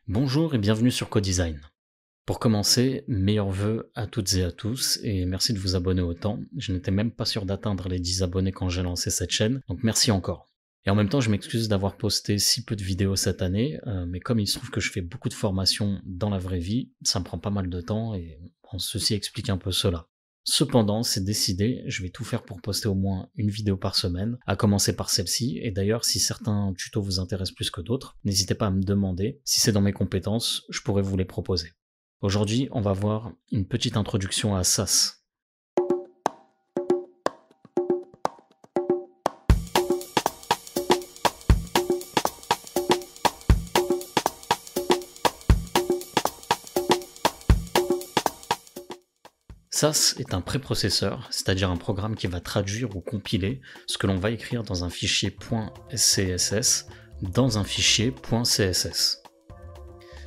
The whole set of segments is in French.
Bonjour et bienvenue sur Codesign. Pour commencer, meilleurs vœux à toutes et à tous et merci de vous abonner autant. Je n'étais même pas sûr d'atteindre les 10 abonnés quand j'ai lancé cette chaîne, donc merci encore. Et en même temps, je m'excuse d'avoir posté si peu de vidéos cette année, mais comme il se trouve que je fais beaucoup de formations dans la vraie vie, ça me prend pas mal de temps et ceci explique un peu cela. Cependant, c'est décidé, je vais tout faire pour poster au moins une vidéo par semaine, à commencer par celle-ci, et d'ailleurs si certains tutos vous intéressent plus que d'autres, n'hésitez pas à me demander, si c'est dans mes compétences, je pourrais vous les proposer. Aujourd'hui, on va voir une petite introduction à Sass. Sass est un préprocesseur, c'est-à-dire un programme qui va traduire ou compiler ce que l'on va écrire dans un fichier .scss dans un fichier .css.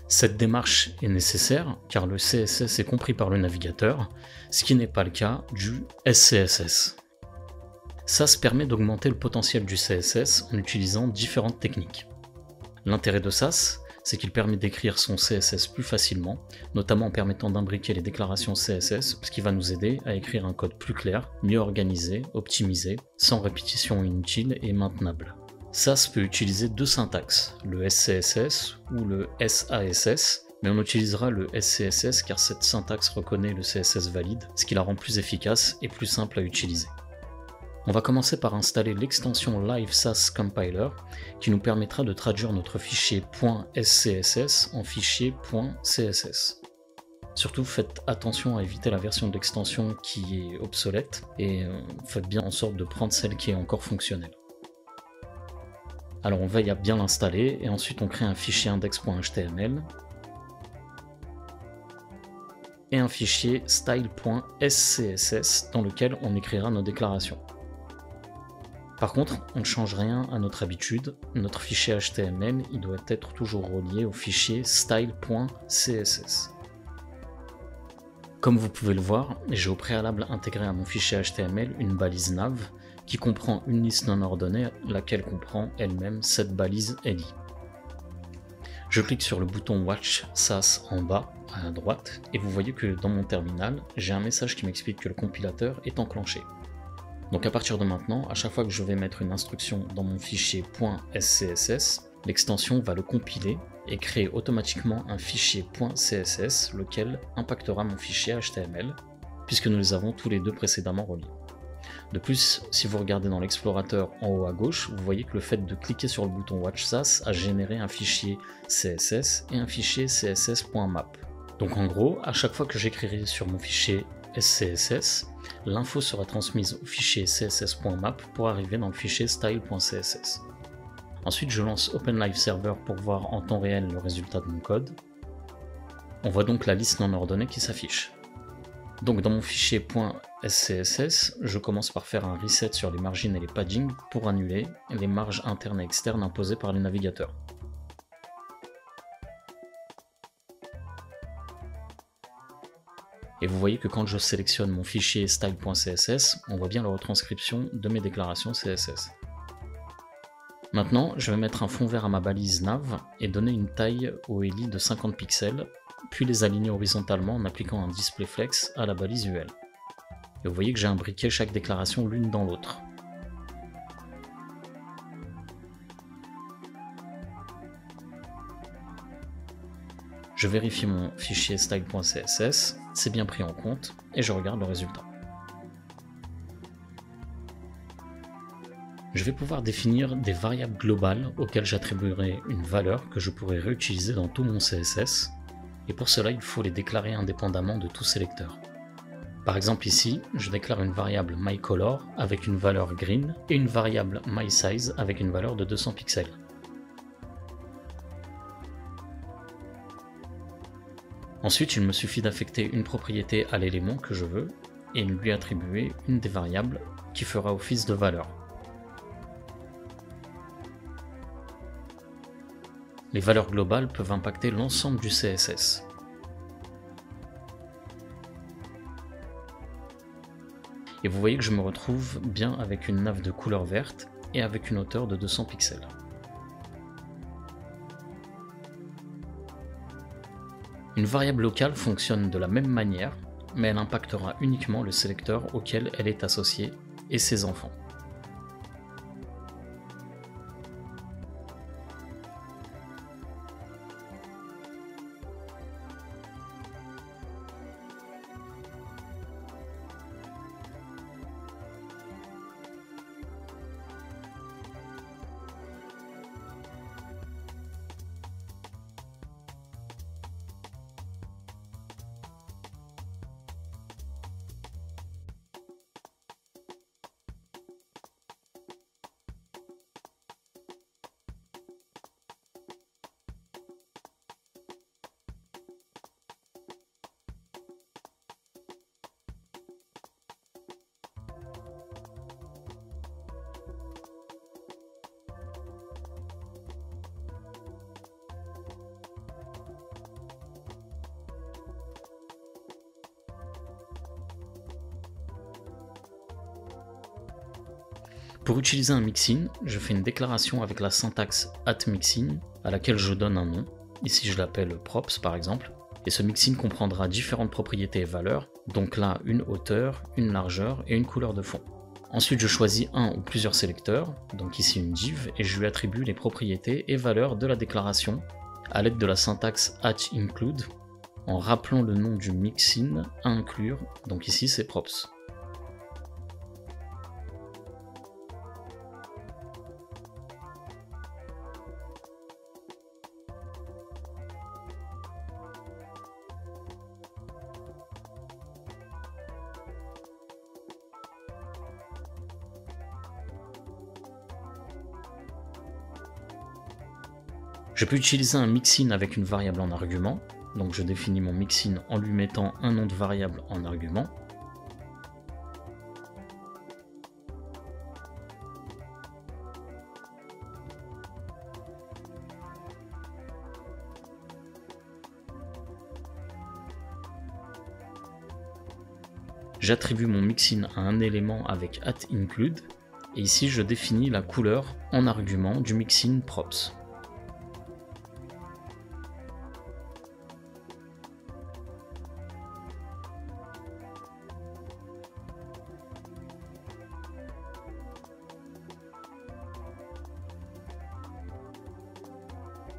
Cette démarche est nécessaire car le CSS est compris par le navigateur, ce qui n'est pas le cas du SCSS. Sass permet d'augmenter le potentiel du CSS en utilisant différentes techniques. L'intérêt de Sass, c'est qu'il permet d'écrire son CSS plus facilement, notamment en permettant d'imbriquer les déclarations CSS, ce qui va nous aider à écrire un code plus clair, mieux organisé, optimisé, sans répétition inutile et maintenable. Sass peut utiliser deux syntaxes, le SCSS ou le SASS, mais on utilisera le SCSS car cette syntaxe reconnaît le CSS valide, ce qui la rend plus efficace et plus simple à utiliser. On va commencer par installer l'extension Live Sass Compiler qui nous permettra de traduire notre fichier .scss en fichier .css. Surtout faites attention à éviter la version de l'extension qui est obsolète et faites bien en sorte de prendre celle qui est encore fonctionnelle. Alors on veille à bien l'installer et ensuite on crée un fichier index.html et un fichier style.scss dans lequel on écrira nos déclarations. Par contre, on ne change rien à notre habitude, notre fichier HTML il doit être toujours relié au fichier style.css. Comme vous pouvez le voir, j'ai au préalable intégré à mon fichier HTML une balise nav qui comprend une liste non ordonnée, laquelle comprend elle-même cette balise li. Je clique sur le bouton Watch Sass en bas, à droite, et vous voyez que dans mon terminal, j'ai un message qui m'explique que le compilateur est enclenché. Donc à partir de maintenant, à chaque fois que je vais mettre une instruction dans mon fichier .scss, l'extension va le compiler et créer automatiquement un fichier .css, lequel impactera mon fichier HTML, puisque nous les avons tous les deux précédemment reliés. De plus, si vous regardez dans l'explorateur en haut à gauche, vous voyez que le fait de cliquer sur le bouton Watch Sass a généré un fichier CSS et un fichier css.map. Donc en gros, à chaque fois que j'écrirai sur mon fichier SCSS, l'info sera transmise au fichier css.map pour arriver dans le fichier style.css. Ensuite, je lance OpenLiveServer pour voir en temps réel le résultat de mon code. On voit donc la liste non ordonnée qui s'affiche. Donc dans mon fichier .scss, je commence par faire un reset sur les margines et les paddings pour annuler les marges internes et externes imposées par les navigateurs. Et vous voyez que quand je sélectionne mon fichier style.css, on voit bien la retranscription de mes déclarations CSS. Maintenant, je vais mettre un fond vert à ma balise nav et donner une taille au li de 50 pixels, puis les aligner horizontalement en appliquant un display flex à la balise UL. Et vous voyez que j'ai imbriqué chaque déclaration l'une dans l'autre. Je vérifie mon fichier style.css, c'est bien pris en compte, et je regarde le résultat. Je vais pouvoir définir des variables globales auxquelles j'attribuerai une valeur que je pourrai réutiliser dans tout mon CSS, et pour cela il faut les déclarer indépendamment de tout sélecteur. Par exemple ici, je déclare une variable myColor avec une valeur green et une variable mySize avec une valeur de 200 pixels. Ensuite, il me suffit d'affecter une propriété à l'élément que je veux et lui attribuer une des variables qui fera office de valeur. Les valeurs globales peuvent impacter l'ensemble du CSS. Et vous voyez que je me retrouve bien avec une nav de couleur verte et avec une hauteur de 200 pixels. Une variable locale fonctionne de la même manière, mais elle impactera uniquement le sélecteur auquel elle est associée et ses enfants. Pour utiliser un mixin, je fais une déclaration avec la syntaxe @mixin à laquelle je donne un nom. Ici je l'appelle props par exemple. Et ce mixin comprendra différentes propriétés et valeurs, donc là une hauteur, une largeur et une couleur de fond. Ensuite je choisis un ou plusieurs sélecteurs, donc ici une div, et je lui attribue les propriétés et valeurs de la déclaration à l'aide de la syntaxe @include en rappelant le nom du mixin à inclure, donc ici c'est props. Je peux utiliser un mixin avec une variable en argument, donc je définis mon mixin en lui mettant un nom de variable en argument. J'attribue mon mixin à un élément avec @include, et ici je définis la couleur en argument du mixin props.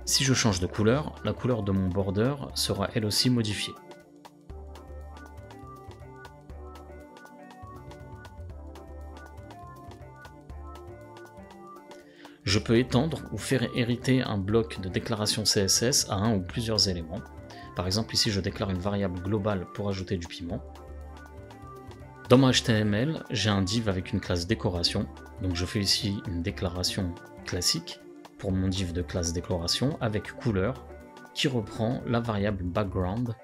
Si je change de couleur, la couleur de mon border sera elle aussi modifiée. Je peux étendre ou faire hériter un bloc de déclaration CSS à un ou plusieurs éléments. Par exemple, ici je déclare une variable globale pour ajouter du piment. Dans mon HTML, j'ai un div avec une classe décoration, donc je fais ici une déclaration classique pour mon div de classe décoration avec couleur qui reprend la variable background,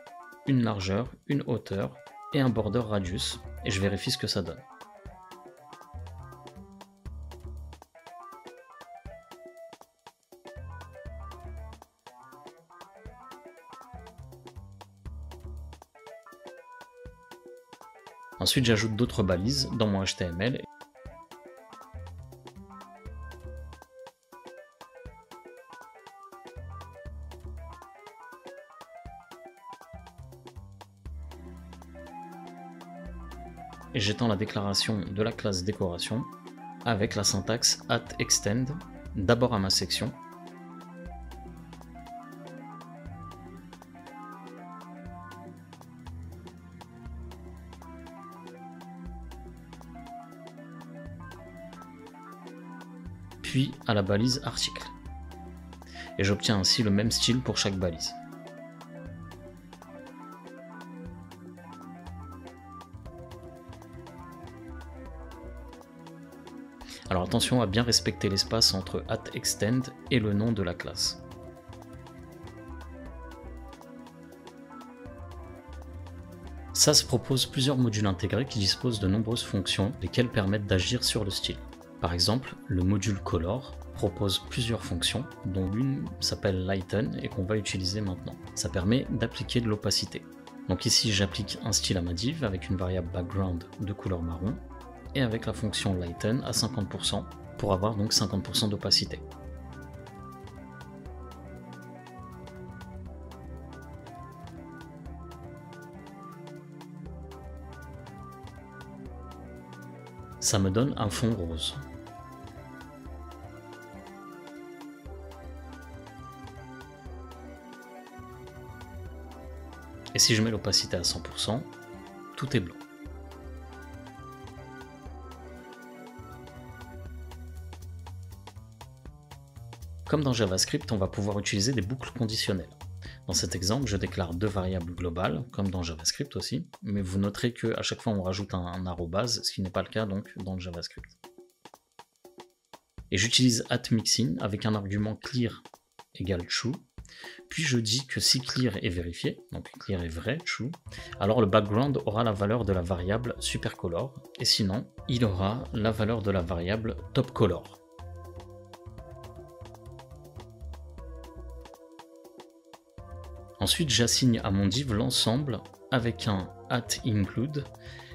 une largeur, une hauteur et un border radius, et je vérifie ce que ça donne. Ensuite, j'ajoute d'autres balises dans mon HTML. Et j'étends la déclaration de la classe décoration avec la syntaxe @extend, d'abord à ma section. Puis à la balise article. Et j'obtiens ainsi le même style pour chaque balise. Alors attention à bien respecter l'espace entre @extend et le nom de la classe. SAS propose plusieurs modules intégrés qui disposent de nombreuses fonctions, lesquelles permettent d'agir sur le style. Par exemple, le module Color propose plusieurs fonctions, dont l'une s'appelle Lighten et qu'on va utiliser maintenant. Ça permet d'appliquer de l'opacité. Donc ici j'applique un style à ma div avec une variable background de couleur marron et avec la fonction Lighten à 50% pour avoir donc 50% d'opacité. ça me donne un fond rose. Et si je mets l'opacité à 100%, tout est blanc. Comme dans JavaScript, on va pouvoir utiliser des boucles conditionnelles. Dans cet exemple, je déclare deux variables globales, comme dans JavaScript aussi, mais vous noterez qu'à chaque fois on rajoute un arrobase, ce qui n'est pas le cas donc dans le JavaScript. Et j'utilise @mixin avec un argument clear égale true, puis je dis que si clear est vérifié, donc clear est vrai, true, alors le background aura la valeur de la variable supercolor, et sinon, il aura la valeur de la variable topcolor. Ensuite, j'assigne à mon div l'ensemble avec un @include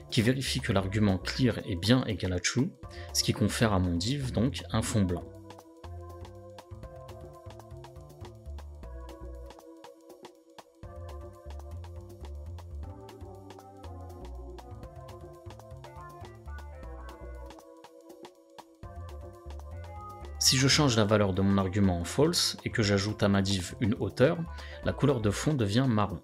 qui vérifie que l'argument clear est bien égal à true, ce qui confère à mon div donc un fond blanc. Si je change la valeur de mon argument en false et que j'ajoute à ma div une hauteur, la couleur de fond devient marron.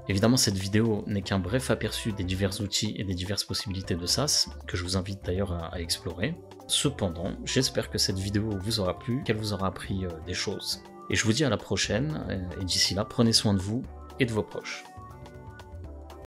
Évidemment, cette vidéo n'est qu'un bref aperçu des divers outils et des diverses possibilités de Sass, que je vous invite d'ailleurs à explorer. Cependant, j'espère que cette vidéo vous aura plu, qu'elle vous aura appris des choses. Et je vous dis à la prochaine, et d'ici là, prenez soin de vous et de vos proches.